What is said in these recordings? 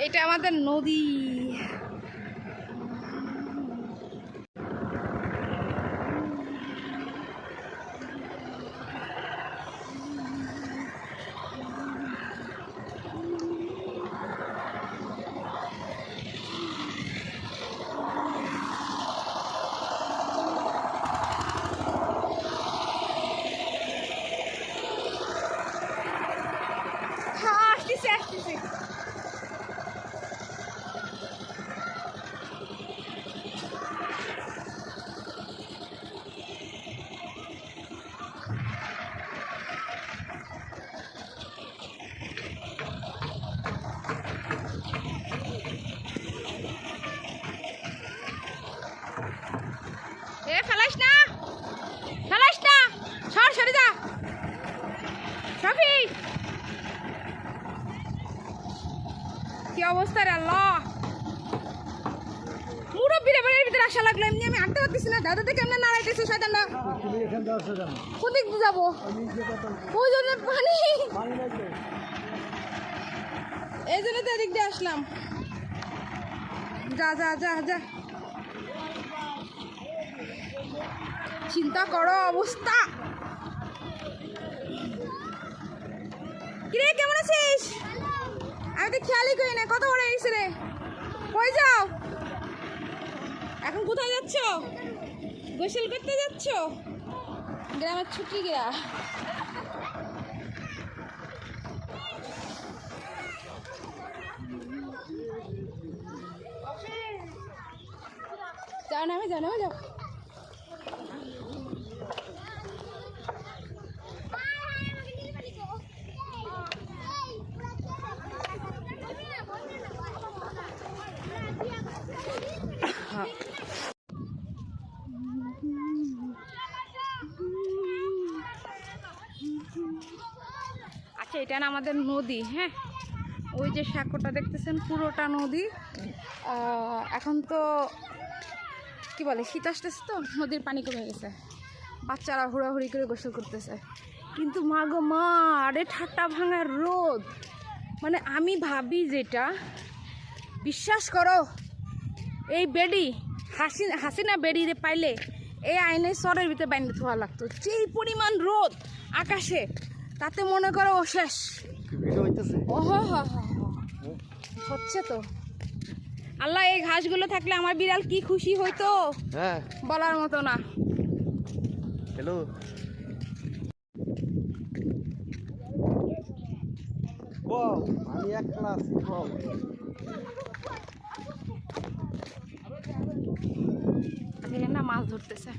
এটা আমাদের নদী। ফেলাইস না, ফেলাইস না, সর সরে যা সফি। কি অবস্থা রে আল্লাহ, মুরব্বীরা বাড়ির ভিতরে আসা লাগলো। এমনি আমি হাঁটতে পারতেছি না, দাদা থেকে এমনি নাড়াইতেছে শয়তানটা। কোন দিক দিয়ে যাবো? ওই জন্য পানি, এই জন্য তো এদিক দিয়ে আসলাম। যা যা যা যা, চিন্তা করো অবস্থা। কিরে কেমন আছিস? আমি তো খেয়ালই করি না, কত বড় হয়েছে রে। কই যাও এখন? কোথায় যাচ্ছ? গোসল করতে যাচ্ছ? গ্রামের ছুটি গিরা। যাও নামে যাও, নামে যাও। আচ্ছা, এটা না আমাদের নদী। হ্যাঁ, ওই যে সাঁকোটা দেখতেছেন পুরোটা নদী। এখন তো কি বলে, শীত আসতেছে তো নদীর পানি কমে গেছে, বাচ্চারা হুড়াহুড়ি করে গোসল করতেছে। কিন্তু মা গো মা, আরে ঠাট্টা ভাঙার রোদ। মানে আমি ভাবি যেটা, বিশ্বাস করো, এই বেডি হাসিনা বেডিরে পাইলে এই আইনে সরের ভিতরে বাইন্দে থোয়া লাগতো। যেই পরিমাণ রোদ আকাশে, তাতে মনে করো ও শেষ। হচ্ছে তো। আল্লাহ, এই ঘাসগুলো থাকলে আমার বিড়াল কি খুশি হইতো, বলার মতো না। হ্যালো, আমি এক ক্লাস না মাছ ধরতেছে।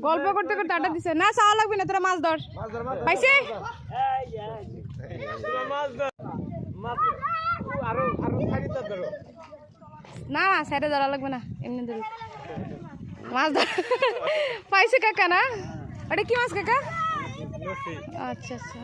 গল্প করতে করতে আড্ডা দিছে না, চাওয়া লাগবে না, তোরা মাছ ধর। পাইছে না, সাইডে ধরা লাগবে না, এমনি ধরুক মাছ ধর। পাইছে কাকা না? ওটা কি মাছ কাকা? আচ্ছা আচ্ছা।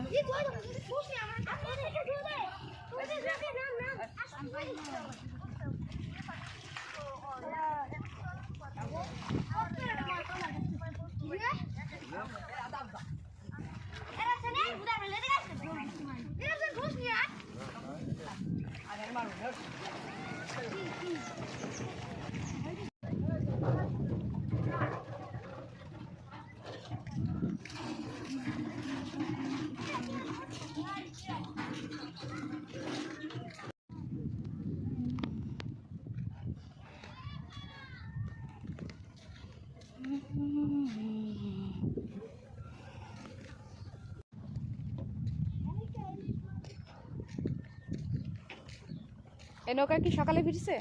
এই নৌকা কি সকালে ফিরছে?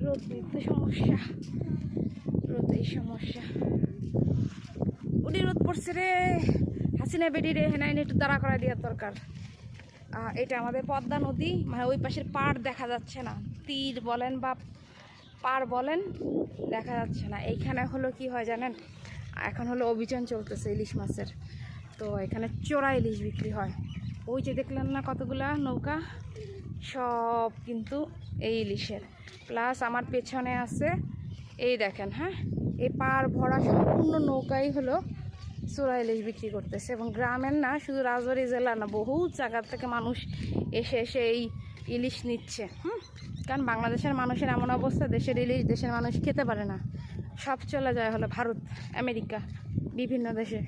রোদ তো সমস্যা, রোদেই সমস্যা। উডি রোদ পড়ছে রে, হাসিনা বেডি রে, হেনাইন একটু দাঁড়া করা দেওয়ার দরকার। এটা আমাদের পদ্মা নদী, মানে ওই পাশের পাড় দেখা যাচ্ছে না, তীর বলেন বা পাড় বলেন, দেখা যাচ্ছে না। এইখানে হলো কি হয় জানেন, এখন হলো অভিযান চলতেছে ইলিশ মাছের। তো এখানে চোরা ইলিশ বিক্রি হয়। ওই যে দেখলেন না কতগুলা নৌকা, সব কিন্তু এই ইলিশের। প্লাস আমার পেছনে আছে এই দেখেন, হ্যাঁ, এই পার ভরা সম্পূর্ণ নৌকাই হলো চোরা ইলিশ বিক্রি করতেছে। এবং গ্রামের না, শুধু রাজবাড়ী জেলা না, বহু জায়গা থেকে মানুষ এসে এসে এই ইলিশ নিচ্ছে। কারণ বাংলাদেশের মানুষের এমন অবস্থা, দেশের ইলিশ দেশের মানুষ খেতে পারে না, সব চলে যায় হলো ভারত, আমেরিকা, বিভিন্ন দেশে।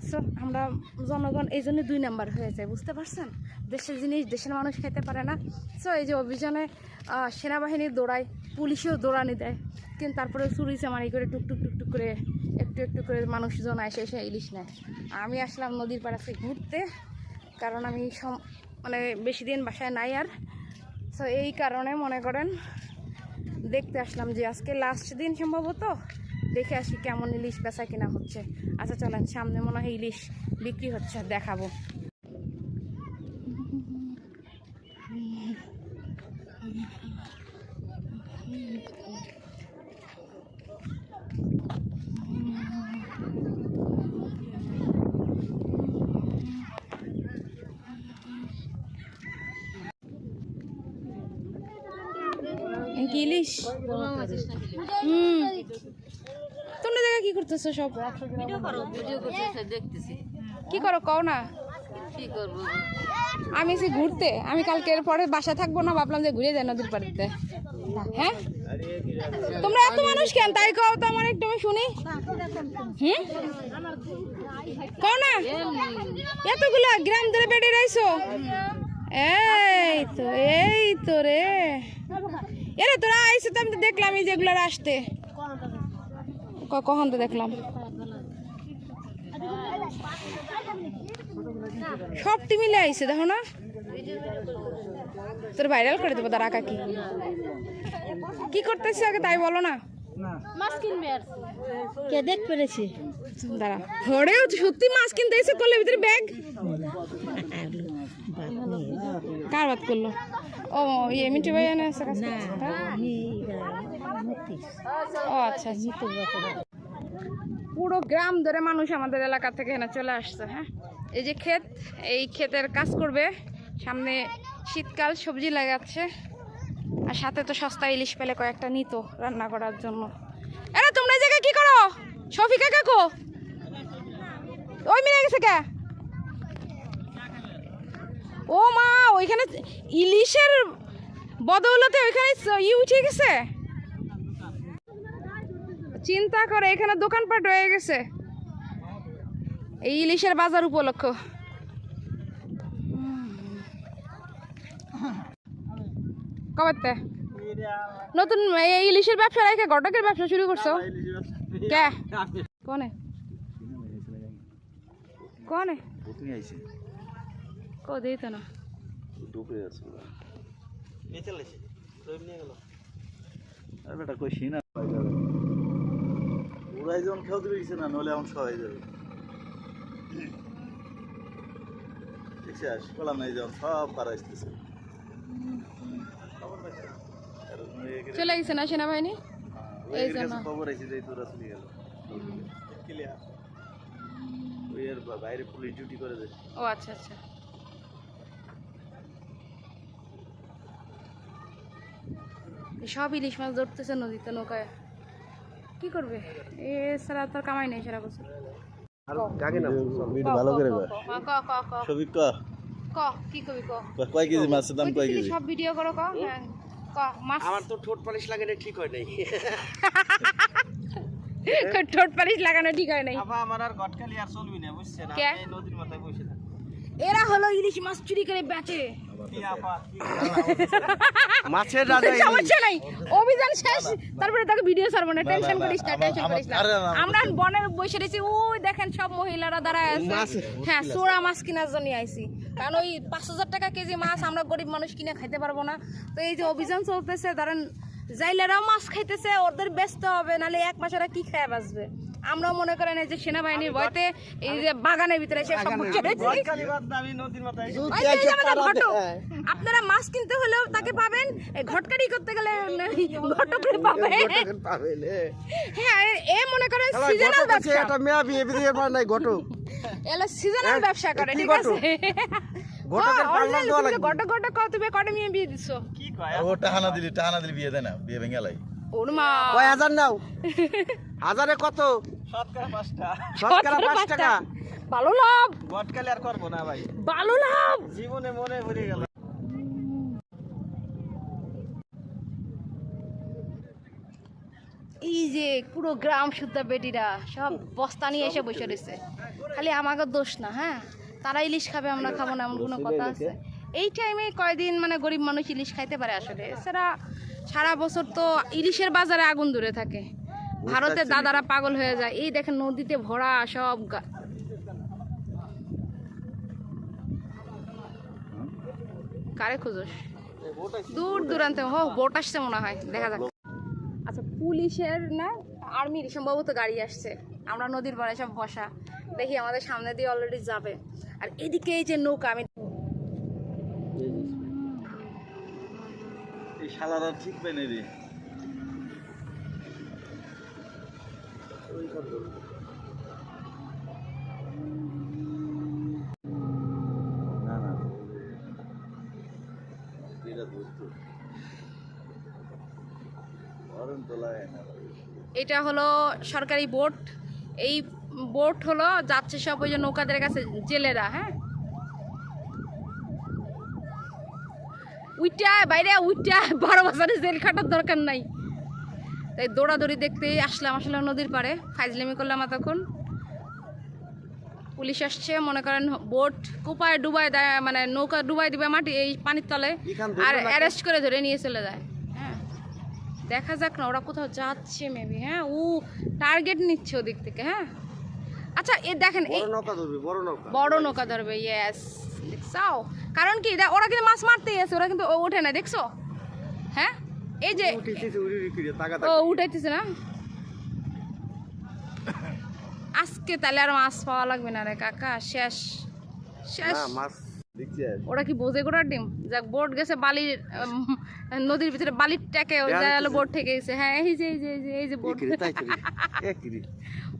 সো আমরা জনগণ এই জন্য 2 নাম্বার হয়ে যায়, বুঝতে পারছেন? দেশের জিনিস দেশের মানুষ খেতে পারে না। সো এই যে অভিযানে সেনাবাহিনী দৌড়ায়, পুলিশেও দৌড়ানি দেয়, কিন্তু তারপরে চুরি চামারি করে টুকটুক টুকটুক করে একটু একটু করে মানুষজন এসে এসে ইলিশ নেয়। আমি আসলাম নদীর পাড়ে ঘুরতে, কারণ আমি মানে বেশি দিন বাসায় নাই আর। সো এই কারণে মনে করেন দেখতে আসলাম যে আজকে লাস্ট দিন সম্ভবত, দেখে আসি কেমন ইলিশ বেচা কিনা হচ্ছে। আচ্ছা চলেন, সামনে মনে হয় ইলিশ বিক্রি হচ্ছে, দেখাবো। কি ইলিশ? তোমরা দেখা কি করতেছো সব? কি করো কও না? আমি এসে ঘুরতে, আমি কালকে পরে বাসা থাকবো না, ভাবলাম যে ঘুরে যাই নদীর পাড়িতে। হ্যাঁ, তোমরা এত মানুষ কেন তাই কও তো আমার একটু, আমি শুনি। কও না, এতগুলো গ্রাম ধরে বেড়ে রাইছো? এই তো রে, এরে তোরা আইসো তো, আমি তো দেখলাম এই যেগুলো আসতে। কখন তো দেখলাম সবটি মিলে আইসে, দেখো না? তোর ভাইরাল করে দেবো তারা। কাকি কি করতেছে আগে তাই বলো না। কে দেখ পেরেছি দাঁড়া, ঘরেও সত্যি মাছ কিনতে এসে করলে ভিতরে ব্যাগ কার বাদ করলো? ও ইয়ে মিঠু ভাই আনে আছে কাছে। ও আচ্ছা আচ্ছা, পুরো গ্রাম ধরে মানুষ আমাদের এলাকা থেকে এখানে চলে আসছে। হ্যাঁ, এই যে ক্ষেত, এই ক্ষেতের কাজ করবে, সামনে শীতকাল, সবজি লাগাচ্ছে, আর সাথে তো সস্তা ইলিশ পেলে কয়েকটা নিত রান্না করার জন্য। এরা তোমরা এই জায়গায় কি করো? শফিকা কাকু ওই মিলে গেছে কে? ও মা, ওইখানে ইলিশের বদৌলতে ওইখানে উঠে গেছে। চিন্তা করে, এখানে দোকানপাট হয়ে গেছে এই ইলিশের বাজার উপলক্ষ। কবে নতুন এই ইলিশের ব্যবসা রেখে ঘটকের ব্যবসা শুরু করছো? কে কনে কনে কো দিত না? ওরাই যেমন খেয়াল দিবে না, নলে এমন সবাই যাবে। বললাম না, এই যেমন সব পারা আসতেছে। চলে গেছে না সেনাবাহিনী? এই জন্য খবর আছে যে তোরা চলে গেল, ওই এর বাইরে পুলিশ ডিউটি করে দেয়। ও আচ্ছা আচ্ছা, সব ইলিশ মাছ ধরতেছে নদীতে নৌকায়, কি করবে? এ ছাড়া তো কামাই নেই সারা বছর। ভালো করে কি কবি কয় কেজি মাছের দাম? কয় কেজি? সব ভিডিও করো ক। হ্যাঁ ক, মাছ আমার তো ঠোঁট পালিশ লাগানো ঠিক হয় নাই। ঠোঁট পালিশ লাগানো ঠিক হয় নাই। আমার আর গটকালি আর চলবি না, বুঝছেন? আমি নদীর মাথায় বসে থাকি। এরা হলো ইলিশ মাছ চুরি করে বেচে। মাছের রাজা, সমস্যা নাই, অভিযান শেষ, তারপরে তাকে ভিডিও ছাড়বো না, টেনশন করিস না, টেনশন করিস না। আমরা বনের বসে রয়েছি, ওই দেখেন সব মহিলারা দাঁড়ায় আছে। হ্যাঁ, চোরা মাছ কেনার জন্য আইছি, কারণ ওই 5,000 টাকা কেজি মাছ আমরা গরিব মানুষ কিনে খাইতে পারবো না। তো এই যে অভিযান চলতেছে, ধরেন জাইলারাও মাছ খাইতেছে, ওদের ব্যস্ত হবে, নাহলে এক মাস ওরা কি খায় বাঁচবে? আমরাও মনে করেন এই যে সেনাবাহিনীর ভয়তে এই যে বাগানের ভিতরে এসে সব চলে যাই। কালীবাদ না, আমি নদীর মাথায় ওই যে এই যে আমাদের ঘটক। আপনারা মাছ কিনতে হলেও তাকে পাবেন, এই ঘটকারি করতে গেলে ঘটকের পাবেন। হ্যাঁ, এ মনে করেন সিজনাল ব্যবসা, এটা মেয়া বিয়ে বিয়ে পার নাই ঘটক। এলা সিজনাল ব্যবসা করে, ঠিক আছে? ঘটকের পাল্লা দেওয়া লাগবে। ঘটক ঘটক কত তুমি কত মেয়ে বিয়ে দিছো? কি কয় ও টাহানা দিলি বিয়ে দেয় না, বিয়ে ভেঙে লাই। ওর মা কয় হাজার নাও? হাজারে কত? শতকরা 5টা শতকরা 5 টাকা। ভালো লাভ, গটকালি আর করবো না ভাই, ভালো লাভ। জীবনে মনে পড়ে গেল। এই যে পুরো গ্রাম সুদ্ধা বেটিরা সব বস্তা নিয়ে এসে বসে রয়েছে। খালি আমাকে দোষ না, হ্যাঁ, তারা ইলিশ খাবে আমরা খাবো না এমন কোনো কথা আছে? এই টাইমে কয়দিন মানে গরিব মানুষ ইলিশ খাইতে পারে আসলে, এছাড়া সারা বছর তো ইলিশের বাজারে আগুন ধরে থাকে। ভারতের দাদারা পাগল হয়ে যায়। এই দেখেন নদীতে ভরা সব কারে খুঁজোস? দূর দূরান্তে বোট আসছে মনে হয়, দেখা যাক। আচ্ছা, পুলিশের না আর্মির সম্ভবত গাড়ি আসছে। আমরা নদীর পাড়ে সব বসা, দেখি আমাদের সামনে দিয়ে অলরেডি যাবে। আর এদিকে এই যে নৌকা, আমি এই শালারা ঠিক পেনে রে। না না, এটা ধরতো অরণ তোলায় না। এটা হলো সরকারি বোট। এই বোট হলো যাচ্ছে সব ওই যে নৌকাদের কাছে, জেলেরা। হ্যাঁ, উইটা বাইরে উইটা 12 বছরে জেল খাটার দরকার নাই। তাই দৌড়াদৌড়ি দেখতে আসলাম আসলে নদীর পাড়ে, ফাইজলামি করলাম এতক্ষণ। পুলিশ আসছে, মনে করেন বোট কুপায় ডুবাই দেয়, মানে নৌকা ডুবাই দিবে মাটি এই পানির তলে, আর অ্যারেস্ট করে ধরে নিয়ে চলে যায়। হ্যাঁ, দেখা যাক না ওরা কোথাও যাচ্ছে মেবি। হ্যাঁ, ও টার্গেট নিচ্ছে ওদিক থেকে। হ্যাঁ, আচ্ছা, এ দেখেন এই বড় নৌকা ধরবে, বড় নৌকা। বড় নৌকা ধরবে, ইয়েস। দেখছাও? কারণ কি ওরা কিন্তু মাছ মারতেই আছে, ওরা কিন্তু ওঠে না, দেখছো? হ্যাঁ, এই যে উঠিতেছে উড়ি উড়ি করে টাকা ও উঠাইতেছে না। আজকে তাহলে আর মাছ পাওয়া লাগবে না রে কাকা, শেষ শেষ। না মাছ দেখছি। ওরা কি বোঝে গোড়ার ডিম? যাক, বোট গেছে বালির নদীর ভিতরে বালির ট্যাকে বোট থেকে গেছে। হ্যাঁ, এই যে এই যে এই যে এই যে বোট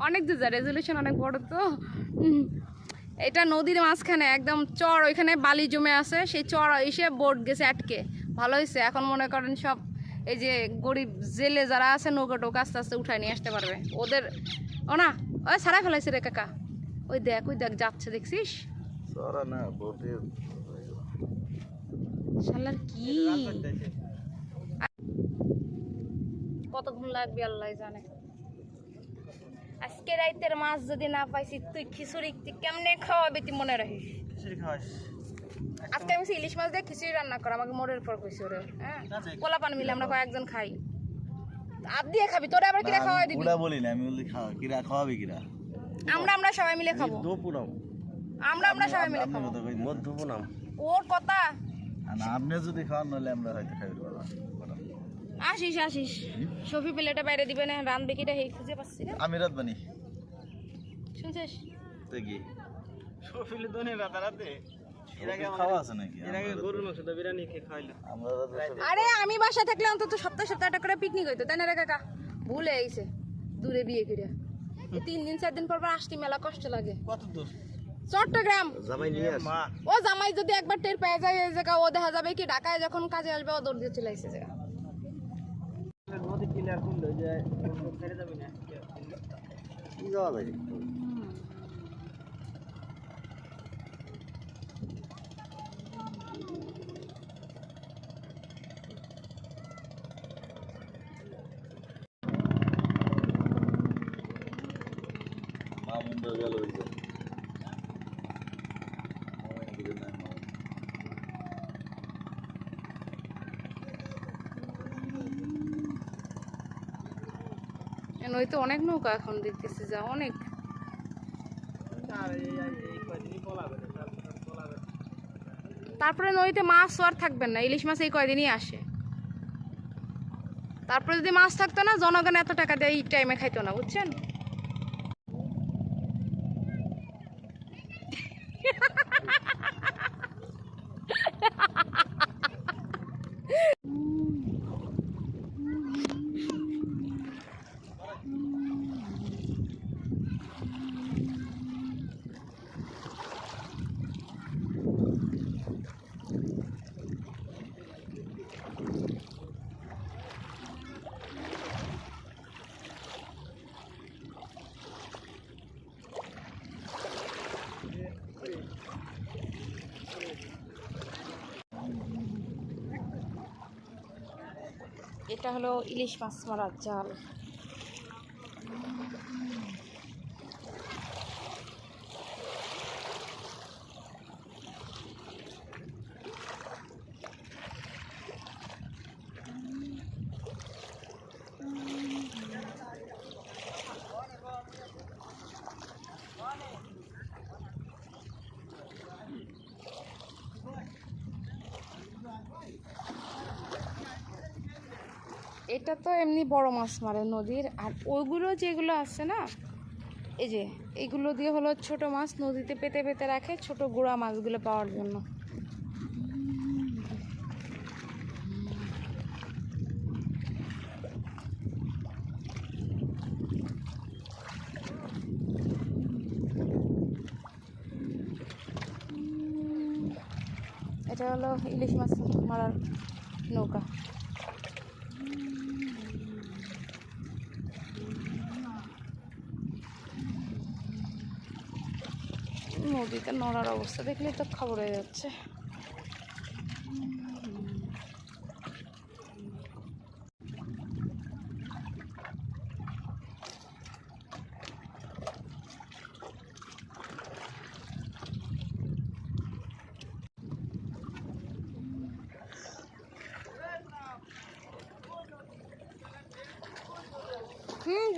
অনেক দূর যায়, রেজলিউশন অনেক বড় তো। এটা নদীর মাঝখানে একদম চর, ওইখানে বালি জমে আছে, সেই চর এসে বোট গেছে আটকে। ভালো হয়েছে, এখন মনে করেন সব এই যে গরিব জেলে যারা আছে নৌকা টোকা আস্তে আস্তে উঠায় নিয়ে আসতে পারবে ওদের। ও না, ওই সারাই ফেলাইছে রে কাকা, ওই দেখ যাচ্ছে, দেখছিস? সরা না বোটে শালার কি কতক্ষণ লাগবে আল্লাহ জানে। আজকে রাইতের মাছ যদি না পাইছি, তুই খিচুড়ি কেমনে খাওয়াবি তুই মনে রাখিস। খিচুড়ি খাওয়াস? আজকে আমি ইলিশ মাছ দিয়ে খিচুড়ি রান্না করা, আমাকে মোড়ের পর কইছি ওরে। হ্যাঁ, কোলা পান মিলে আমরা কয়েকজন খাই। আর দিয়ে খাবি, তোরে আবার কিরা খাওয়াই দিবি? পুরা বলি না, আমি বলি খাওয়া কিরা খাওয়াবি কিরা। আমরা সবাই মিলে খাবো। দোপুনাম আমরা সবাই মিলে খাবো। মধ্যপুনাম। ওর কথা। না, আপনি যদি খাওয়ান নইলে আমরা হয়তো খাইতে পারবো। আসিস সফি প্লেটে বাইরে দিবে না, রানবে কিটা হেই খুঁজে পাচ্ছি না। আমি রাত বানি শুনছিস? তো কি সফিলে দনে রাতারাতে খাওয়া আছে নাকি? এর আগে গরুর মাংসটা বিরিয়ানি খেয়ে খাইলো। আমরা রাত বসে আরে আমি বাসা থাকলে অন্তত সপ্তাহে একটা করে পিকনিক হইতো, তাই না রে কাকা? ভুলে গেছে দূরে বিয়ে করে। 3 দিন 4 দিন পর আসতে মেলা কষ্ট লাগে। কত দূর? চট্টগ্রাম। জামাই নিয়ে আস। মা ও জামাই যদি একবার টের পেয়ে যায় এই জায়গা, ও দেখা যাবে কি ঢাকায় যখন কাজে আসবে ও দৌড় দিয়ে চলে আসছে জায়গা। নদী ক্লিয়ার করলো যে ছেড়ে যাবে না। কি যাওয়া যায়? মামুন্ডা গেল ওই যে নইতে অনেক নৌকা এখন দেখতেছি, যা অনেক। আর এই কয়দিনই পলাবে না, তারপর পলাবে। তারপরে নদীতে মাছ আর থাকবেন না, ইলিশ মাছ এই কয়দিনই আসে। তারপরে যদি মাছ থাকতো না, জনগণ এত টাকা দিয়ে এই টাইমে খাইতো না, বুঝছেন? এটা হলো ইলিশ মাছ মারার জাল। এটা তো এমনি বড় মাছ মারে নদীর, আর ওইগুলো যেগুলো আছে না, এই যে এইগুলো দিয়ে হলো ছোট মাছ নদীতে পেতে পেতে রাখে ছোট গুড়া মাছগুলো পাওয়ার জন্য। এটা হলো ইলিশ মাছ মারার নৌকা। নদীতে নড়ার অবস্থা দেখলে তো খবর হয়ে যাচ্ছে।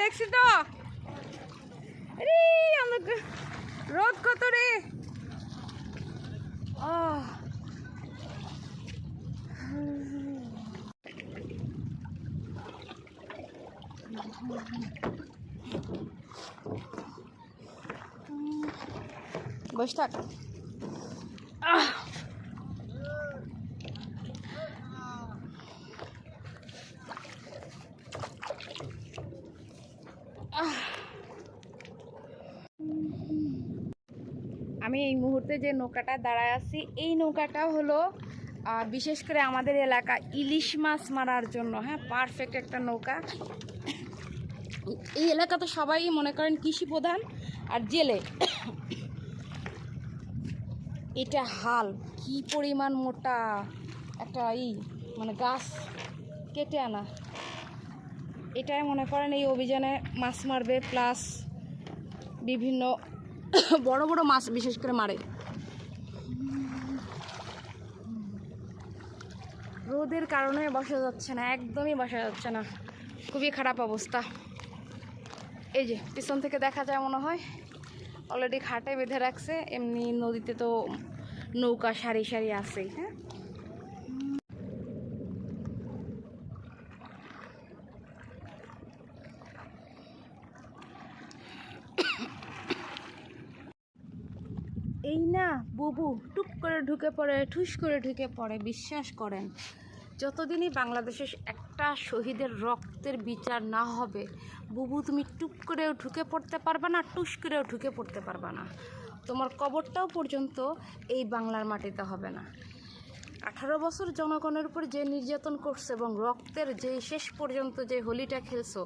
দেখছি তো। আরে আমাকে রোদ কত রে। বসে থাক। আমি এই মুহূর্তে যে নৌকাটা দাঁড়ায় আছি, এই নৌকাটা হলো বিশেষ করে আমাদের এলাকা ইলিশ মাছ মারার জন্য, হ্যাঁ, পারফেক্ট একটা নৌকা। এই এলাকা তো সবাই মনে করেন কৃষি প্রধান আর জেলে। এটা হাল কি পরিমাণ মোটা একটা মানে গাছ কেটে আনা, এটাই মনে করেন এই অভিযানে মাছ মারবে, প্লাস বিভিন্ন বড় বড় মাছ বিশেষ করে মারে। রোদের কারণে বসা যাচ্ছে না, একদমই বসা যাচ্ছে না, খুবই খারাপ অবস্থা। এই যে পিছন থেকে দেখা যায় মনে হয় অলরেডি ঘাটে বেঁধে রাখছে, এমনি নদীতে তো নৌকা সারি সারি আছেই। হ্যাঁ, এই না বুবু টুক করে ঢুকে পড়ে, ঠুস করে ঢুকে পড়ে। বিশ্বাস করেন, যতদিনই বাংলাদেশে একটা শহীদের রক্তের বিচার না হবে, বুবু তুমি টুক করেও ঢুকে পড়তে পারবে না, টুস করেও ঢুকে পড়তে পারবে না। তোমার কবরটাও পর্যন্ত এই বাংলার মাটিতে হবে না। 18 বছর জনগণের উপর যে নির্যাতন করছে এবং রক্তের যে শেষ পর্যন্ত যে হোলিটা খেলছো,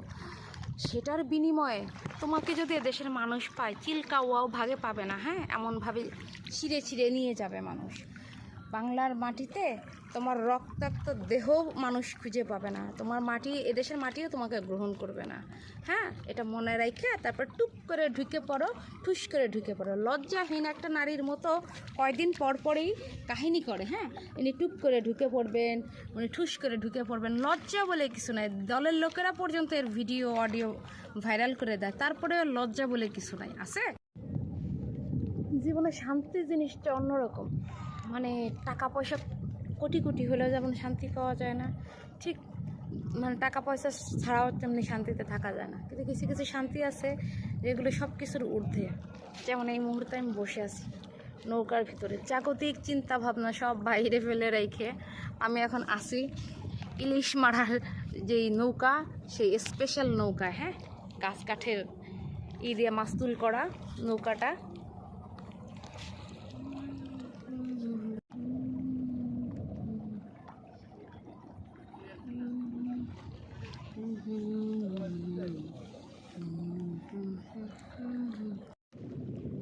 সেটার বিনিময়ে তোমাকে যদি দেশের মানুষ পায়, চিলকাওয়াও ভাগে পাবে না। হ্যাঁ, এমনভাবে ছিঁড়ে ছিঁড়ে নিয়ে যাবে মানুষ। বাংলার মাটিতে তোমার রক্তাক্ত দেহ মানুষ খুঁজে পাবে না, তোমার মাটি, এদেশের মাটিও তোমাকে গ্রহণ করবে না। হ্যাঁ, এটা মনে রাখে তারপর টুক করে ঢুকে পড়ো, ঠুস করে ঢুকে পড়ো। লজ্জাহীন একটা নারীর মতো কয়দিন পর পরেই কাহিনী করে। হ্যাঁ, ইনি টুক করে ঢুকে পড়বেন, উনি ঠুস করে ঢুকে পড়বেন, লজ্জা বলে কিছু নাই। দলের লোকেরা পর্যন্ত এর ভিডিও অডিও ভাইরাল করে দেয়, তারপরে লজ্জা বলে কিছু নাই। আছে জীবনে শান্তি জিনিসটা অন্যরকম। মানে টাকা পয়সা কোটি কোটি হলেও যেমন শান্তি পাওয়া যায় না, ঠিক মানে টাকা পয়সা ছাড়াও তেমনি শান্তিতে থাকা যায় না। কিন্তু কিছু কিছু শান্তি আছে যেগুলো সব কিছুর ঊর্ধ্বে। যেমন এই মুহূর্তে আমি বসে আছি নৌকার ভিতরে, জাগতিক চিন্তা ভাবনা সব বাইরে ফেলে রেখে আমি এখন আসি ইলিশ মারার যেই নৌকা, সেই স্পেশাল নৌকা। হ্যাঁ, গাছ কাঠের দিয়ে মাস্তুল করা নৌকাটা।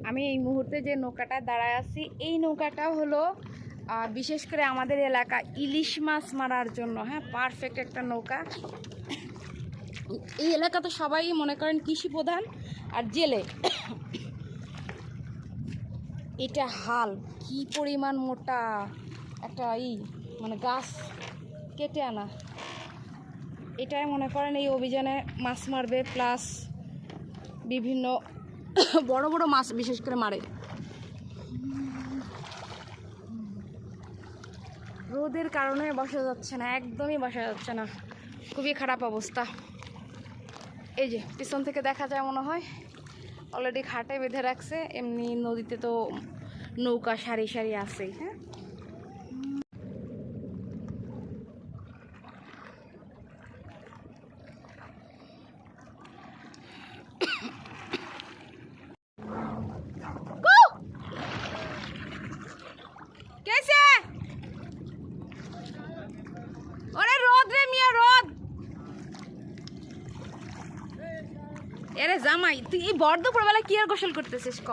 আমি এই মুহূর্তে যে নৌকাটা দাঁড়ায় আছি, এই নৌকাটা হলো বিশেষ করে আমাদের এলাকা ইলিশ মাছ মারার জন্য, হ্যাঁ, পারফেক্ট একটা নৌকা। এই এলাকা তো সবাই মনে করেন কৃষি প্রধান আর জেলে। এটা হাল কি পরিমাণ মোটা একটা মানে গাছ কেটে আনা, এটাই মনে করেন এই অভিযানে মাছ মারবে, প্লাস বিভিন্ন বড় বড় মাছ বিশেষ করে মারে। রোদের কারণে বসা যাচ্ছে না, একদমই বসা যাচ্ছে না, খুবই খারাপ অবস্থা। এই যে পিছন থেকে দেখা যায় মনে হয় অলরেডি ঘাটে বেঁধে রাখছে, এমনি নদীতে তো নৌকা সারি সারি আছেই। হ্যাঁ, कैसे अरे रोद रे मिया रोद अरे জামাই তুই এই বড় দুপুরবেলা কি আর গোসল করতেছিস ক?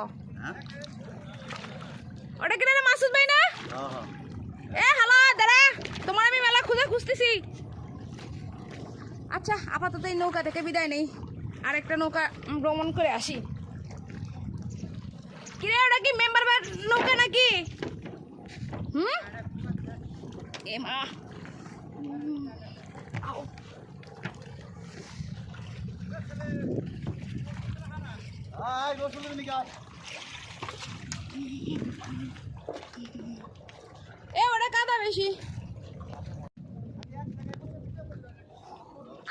ওটা কেন রে মাসুদ ভাই না? এ হ্যালো দাঁড়া, তোমার আমি মেলা খুঁজতেছি। আচ্ছা আপাতত এই নৌকা থেকে বিদায় নেই, আরেকটা নৌকা ভ্রমণ করে আসি। কিরে ওটা কি মেম্বার নৌকা নাকি? এমা ওটা কাদা বেশি।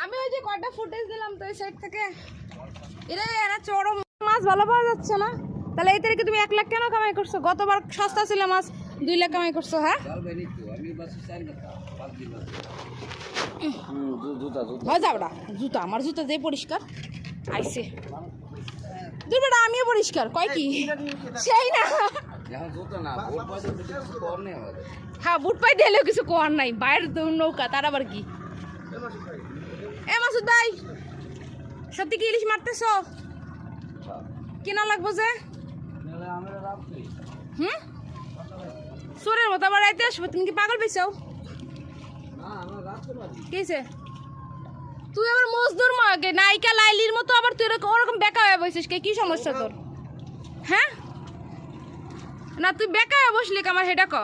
আমি ওই যে কটা ফুটেজ দিলাম তো ওই সাইড থেকে, এরা চরম মাছ ভালো পাওয়া যাচ্ছে না। তাহলে এই তারিখে তুমি 1 লাখ কেন কামাই করছো? গতবার সস্তা ছিল মাছ 2 লাখ কামাই করছো। হ্যাঁ জুতা আমার জুতা যে পরিষ্কার আইছে, দুটা আমিও পরিষ্কার কয় কি সেই না। হ্যাঁ বুট পাই দিলেও কিছু কর নাই, বাইরের নৌকা তার আবার কি। এ মাসুদ ভাই সত্যি কি ইলিশ মারতেছ? কিনা লাগবো যে সুরের মতো আবার রাইতে আসবো, তুমি কি পাগল পেয়েছো? কিছে তুই আবার মজদুর মাগে নায়িকা লাইলির মতো আবার তুই ওরকম বেকা হয়ে বসিস, কি সমস্যা তোর? হ্যাঁ না তুই বেকা হয়ে বসলি আমার সেটা ক।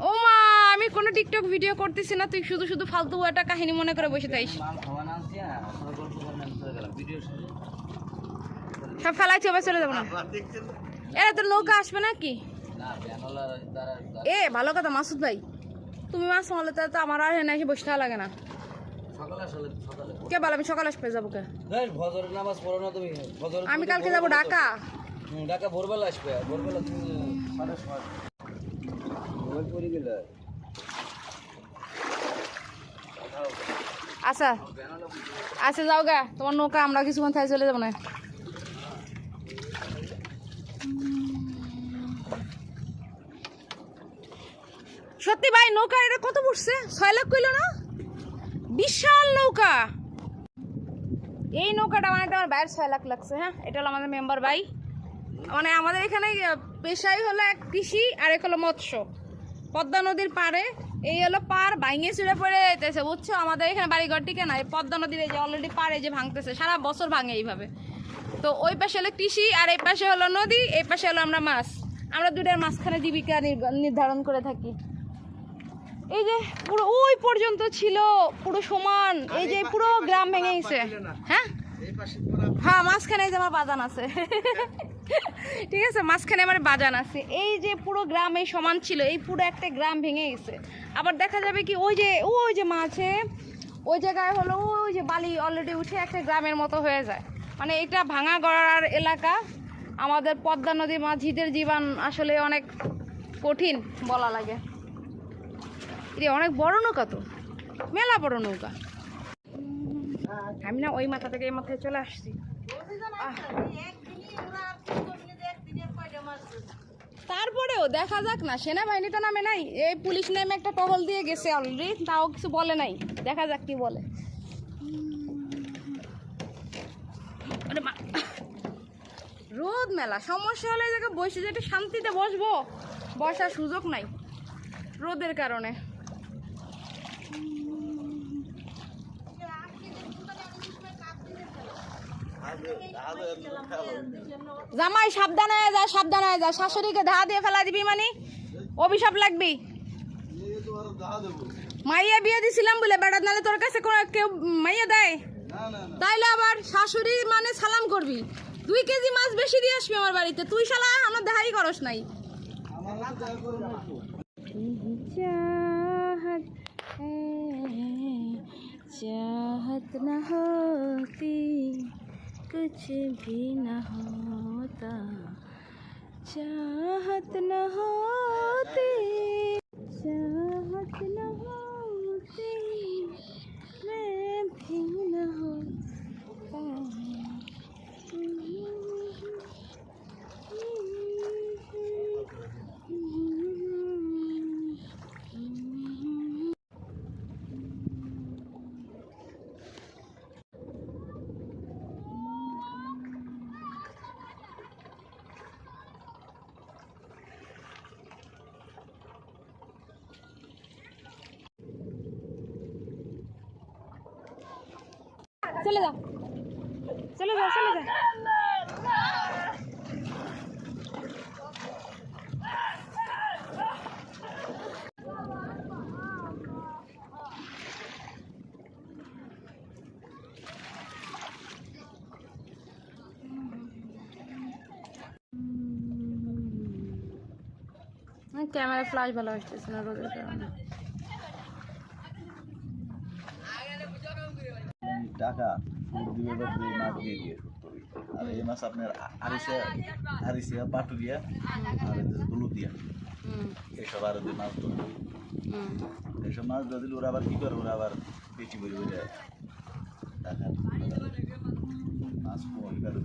ও মা আমি কোনো টিকটক ভিডিও করতেছি না, তুই শুধু শুধু ফালতু একটা কাহিনী মনে করে বসে থাইস। সব ফেলাইছি আবার চলে যাবো না। এরা তোর নৌকা আসবে নাকি? এ ভালো কথা মাসুদ ভাই, তুমি মাছ মারলে তো আমার আর হেনে এসে বসে থাকা লাগে না। কে বল আমি সকালে আসবে যাবো কে? আমি কালকে যাবো ঢাকা। ঢাকা ভোরবেলা আসবে, ভোরবেলা তুমি আচ্ছা আচ্ছা যাও গা, তোমার নৌকা আমরা কিছুক্ষণ থাই চলে যাবো না। সত্যি ভাই নৌকা এটা কত পড়ছে? 6 লাখ কইলো না? বিশাল নৌকা। এই নৌকাটা মানে আমার বাইরে 6 লাখ লাগছে। হ্যাঁ এটা হলো আমাদের মেম্বার ভাই, মানে আমাদের এখানে পেশাই হলো এক কৃষি আর এক হলো মৎস্য। পদ্মা নদীর পাড়ে এই হলো পার ভাঙে চুড়ে পড়ে যেতেছে বুঝছো। আমাদের এখানে বাড়িঘর টিকে না, পদ্মা নদীর এই যে অলরেডি পাড়ে যে ভাঙতেছে, সারা বছর ভাঙে এইভাবে। তো ওই পাশে হলো কৃষি আর এই পাশে হলো নদী, এই পাশে হলো আমরা মাছ। আমরা দুটার মাঝখানে জীবিকা নির্ধারণ করে থাকি। এই যে পুরো ওই পর্যন্ত ছিল পুরো সমান, এই যে পুরো গ্রাম ভেঙে গেছে। হ্যাঁ হ্যাঁ মাঝখানে যে আমার বাজান আছে ঠিক আছে, মাঝখানে আমার বাজান আছে। এই যে পুরো গ্রাম এই সমান ছিল, এই পুরো একটা গ্রাম ভেঙে গেছে। আবার দেখা যাবে কি ওই যে মাছে ওই জায়গায় হলো ওই যে বালি অলরেডি উঠে একটা গ্রামের মতো হয়ে যায়। মানে এটা ভাঙা গড়ার এলাকা। আমাদের পদ্মা নদীর মাঝিদের জীবন আসলে অনেক কঠিন বলা লাগে। এটা অনেক বড় নৌকা, তো মেলা বড় নৌকা। আমি না ওই মাথা থেকে এই মাথায় চলে আসছি। তারপরেও দেখা যাক না, সেনাবাহিনী তো নামে নাই, এই পুলিশ নেমে একটা টহল দিয়ে গেছে অলরেডি, তাও কিছু বলে নাই। দেখা যাক কি বলে। রোদ মেলা, সমস্যা হলে এই জায়গায় বসে যে একটু শান্তিতে বসবো, বসার সুযোগ নাই রোদের কারণে। জামাই সাবধানে যা, সাবধানে যা, শাশুড়িকে ধা দিয়ে ফেলা দিবি মানে অভিশাপ লাগবি। মাইয়া বিয়ে দিছিলাম বলে বেড়া, নালে তোর কাছে কোনো কেউ মাইয়া দেয়? তাইলে আবার শাশুড়ি মানে সালাম করবি। 2 কেজি মাছ বেশি দিয়ে আসবি আমার বাড়িতে, তুই শালা আমার দেখাই করস নাই। चाहत न होती कुछ भी न होता, चाहत न होती, चाहत न होती मैं भी न होता। चले जा, चले जा, चले जा। कैमरा फ्लैश ভালো আসছে না রোদের কারণে। টাকা দিবে বা দুই মাছ দিয়ে দিয়ে আর এই মাছ আপনার আরিসিয়া পাটুরিয়া আর হলুদ দিয়া এইসব আর দুই মাছ ধরবে। এইসব মাছ ধরে দিলে ওরা আবার কি করে, ওরা আবার পেটি বলে বলে টাকা মাছ কই গেল।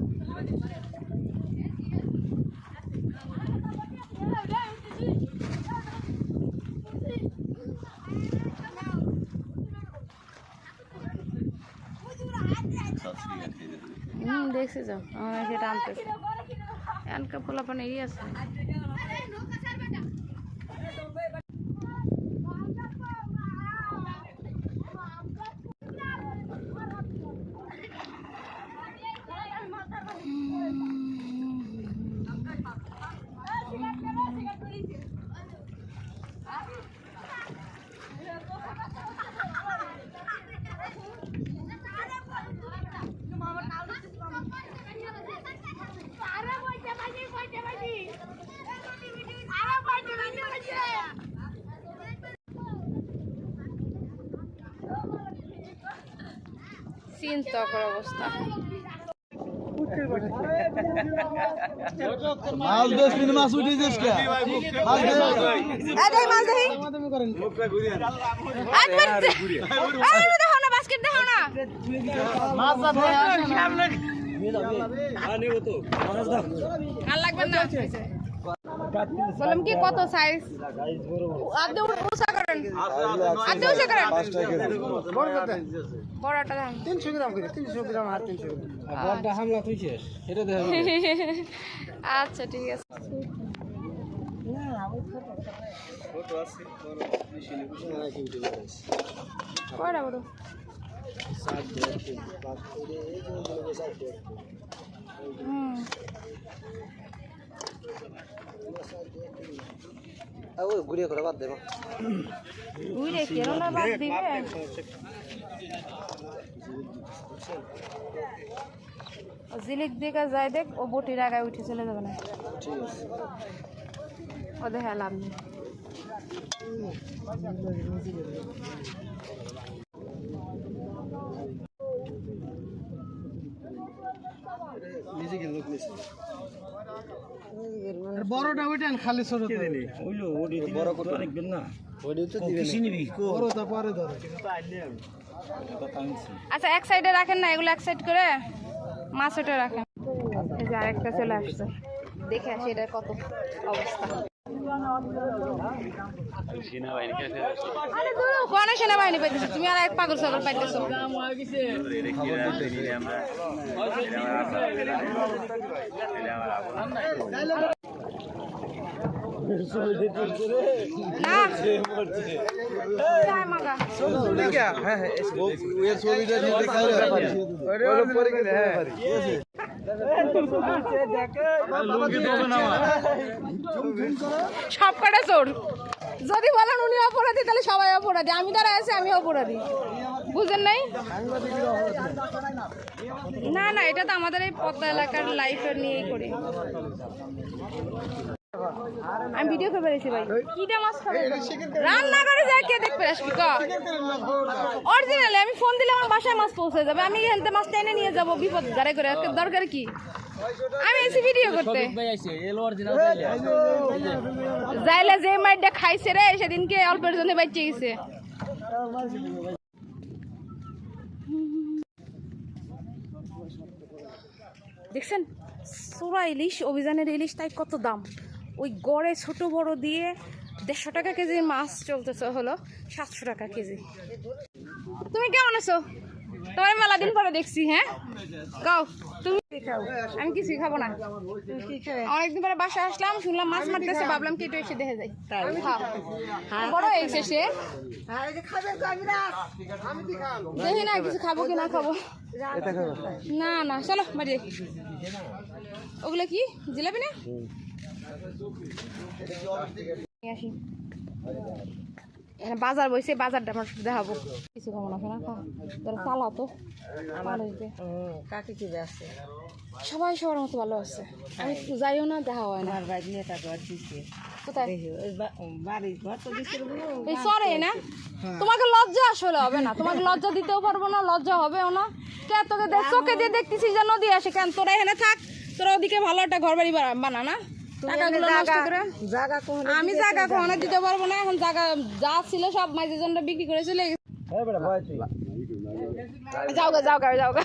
দেখছি যাও আমার সেটা আনতেছে এনকা পোলা পানে এই আছে। চিন্তাকর অবস্থা। মাছ দে, মাছ উঠে যাস কে? মাছ দে, মাছ দেখি। দেখো না, বাস্কেট দেখো না। আর লাগবে না। বললাম কি কত সাইজ? আদে উঁচা করেন, আদে উঁচা করেন। বড়টা দাম 300 গ্রাম করে, 300 গ্রাম আর 300 গ্রাম। বড়টা হামলা তুই শেষ, এটা দেখ। আচ্ছা ঠিক আছে। ছোট আছে বড় বেশি নেই, না কিনতে পারিস। বড় বড় 60 টাকা 5 করে এই যে 60 টাকা। ওই ঘুরিয়ে করে বাদ দেব। ঘুরে কেন না বাদ দিবে? জিলিক দিকে যায় দেখ, ও বটির আগায় উঠে চলে যাবে না। ঠিক আছে, ও দেখা লাভ নেই। নিজে লোক নিছে। বড়টা ওইটা খালি ছোট তো দিলি ওইলো ওডি বড় কত রাখবেন না, ওডি তো দিবেন কিছু নিবি কো বড়টা পরে ধরে। আচ্ছা এক সাইডে রাখেন না, এগুলো এক সাইড করে মাছ ওটা রাখেন। এই যে আরেকটা চলে আসছে, দেখে আসি এটার কত অবস্থা। আরে দূর কোন সেনাবাহিনী পাইতেছো তুমি আর এক পাগল ছাগল পাইতেছো না মাগা সব কটা চোর যদি বলেন উনি অপরাধী তাহলে সবাই অপরাধী আমি তারা আছে আমি অপরাধী বুঝেন নাই না না এটা তো আমাদের এই পদ্মা এলাকার লাইফের নিয়েই করি আমি ভিডিও করে বেরিয়েছি ভাই কিটা মাছ খাবে রান্না করে যায় কে দেখবে আসবি ক অরিজিনালি আমি ফোন দিলে আমার বাসায় মাছ পৌঁছে যাবে আমি এখানে মাছ টেনে নিয়ে যাবো বিপদ গাড়ি করে দরকার কি আমি এসে ভিডিও করতে যাইলে যে মাইটা খাইছে রে সেদিনকে অল্পের জন্য বাচ্চা গেছে দেখছেন সোরা ইলিশ অভিযানের ইলিশ তাই কত দাম ওই গড়ে ছোট বড় দিয়ে 150 টাকা কেজির মাছ চলতেছে হলো 700 টাকা কেজি তুমি কেমন আছো তোমার মেলা দিন পরে দেখছি হ্যাঁ কাও তুমি খাও আমি কিছু খাবো না অনেকদিন পরে বাসায় আসলাম শুনলাম মাছ মারতেছে ভাবলাম কি একটু এসে দেখে যাই বড় হয়েছে সে দেখি না কিছু খাবো কি না খাবো না না চলো বাড়ি ওগুলো কি জিলাপি না আসি বাজার বইছে বাজারটা আমার দেখাবো কিছু খাবো না শোনা তোরা চালা তো সবাই সবার মতো ভালো আছে আমি যাইও না দেখা হয় না কোথায় এই সরে না তোমাকে লজ্জা আসলে হবে না তোমাকে লজ্জা দিতেও পারবো না লজ্জা হবেও না কে তোকে চোখে দিয়ে দেখতেছিস যে নদী আসে কেন তোরা এখানে থাক তোরা ওদিকে ভালো একটা ঘর বাড়ি বানা না আমি জায়গা কখনো দিতে পারবো না এখন জায়গা যা ছিল সব মাঝের জন্য বিক্রি করে চলে গেছে যাওগা যাওগা যাওগা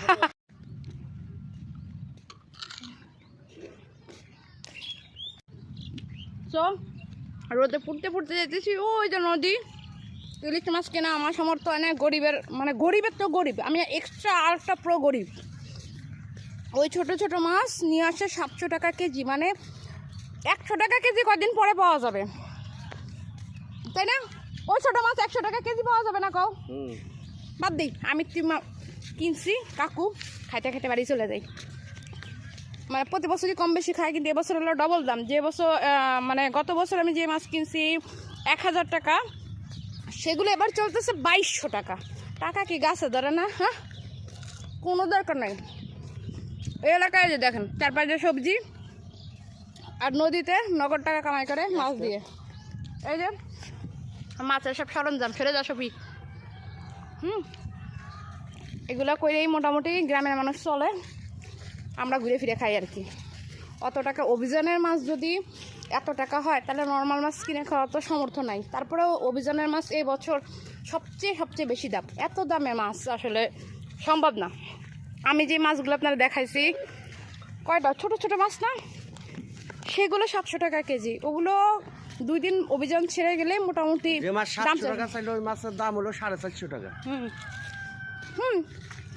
রোদে ফুটতে ফুটতে যেতেছি ওই যে নদী ইলিশ মাছ কেনা আমার সামর্থ্য হয় না গরিবের মানে গরিবের তো গরিব আমি এক্সট্রা আর একটা প্রো গরিব ওই ছোট ছোট মাছ নিয়ে আসে 700 টাকা কেজি মানে 100 টাকা কেজি কদিন পরে পাওয়া যাবে তাই না ওই ছোট মাছ 100 টাকা কেজি পাওয়া যাবে না কও বাদ দিই আমি কিনছি কাকু খাইতে খাইতে বাড়ি চলে যাই মানে প্রতি বছরই কম বেশি খাই কিন্তু এবছর হলো ডবল দাম যে বছর মানে গত বছর আমি যে মাছ কিনছি 1000 টাকা সেগুলো এবার চলতেছে 2200 টাকা টাকা কি গাছে ধরে না হ্যাঁ কোনো দরকার নাই এই এলাকায় যে দেখেন 4-5 সবজি আর নদীতে নগদ টাকা কামাই করে মাছ দিয়ে এই যে মাছের সব সরঞ্জাম ফেলে যা সবই এগুলো করেই মোটামুটি গ্রামের মানুষ চলে আমরা ঘুরে ফিরে খাই আর কি অত টাকা অভিযানের মাছ যদি এত টাকা হয় তাহলে নর্মাল মাছ কিনে খাওয়ার তো সামর্থ্য নাই তারপরেও অভিযানের মাছ এই বছর সবচেয়ে বেশি দাম এত দামে মাছ আসলে সম্ভব না আমি যে মাছগুলো আপনারা দেখাইছি কয়টা ছোট ছোট মাছ না সেগুলো 700 টাকা কেজি ওগুলো 2 দিন অভিযান ছেড়ে গেলে মোটামুটি দাম 700 টাকা চাইলে ওই মাছের দাম হলো 450 টাকা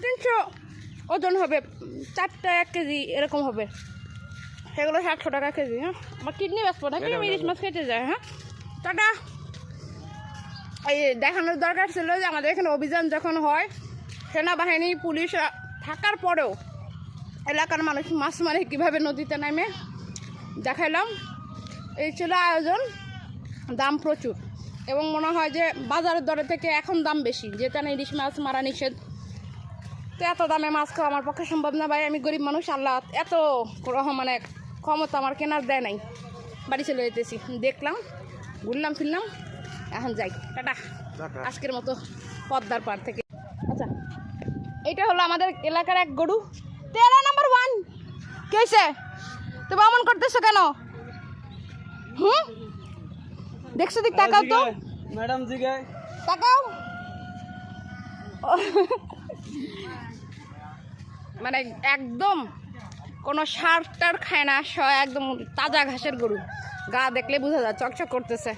300 ওজন হবে 4টা 1 কেজি এরকম হবে সেগুলো 700 টাকা কেজি হ্যাঁ আমার কিডনি বেসবো না কিন্তু ইলিশ মাছ খেতে যায় হ্যাঁ টাটা এই দেখানোর দরকার ছিল যে আমাদের এখানে অভিযান যখন হয় সেনাবাহিনী পুলিশ থাকার পরেও এলাকার মানুষ মাছ মারে কীভাবে নদীতে নামে দেখাইলাম এই ছিল আয়োজন দাম প্রচুর এবং মনে হয় যে বাজারের দরে থেকে এখন দাম বেশি যেটা না ইলিশ মাছ মারা নিষেধ তো এত দামে মাছ খাওয়া আমার পক্ষে সম্ভব না ভাই আমি গরিব মানুষ আল্লাহ এত মানে ক্ষমতা আমার কেনার দেয় নাই বাড়ি চলে যেতেছি দেখলাম ঘুরলাম ফিরলাম এখন যাই টাটা আজকের মতো পদ্মার পাড় থেকে আচ্ছা এটা হলো আমাদের এলাকার এক গরু 13 নাম্বার 1 কেছে তুমি অমন করতেছো কেন দেখছো দিক তাকাও তো ম্যাডাম জি গায় তাকাও মানে একদম কোনো সার টার খায় না, একদম তাজা ঘাসের গরু। গা দেখলে বোঝা যায় চকচক করতেছে।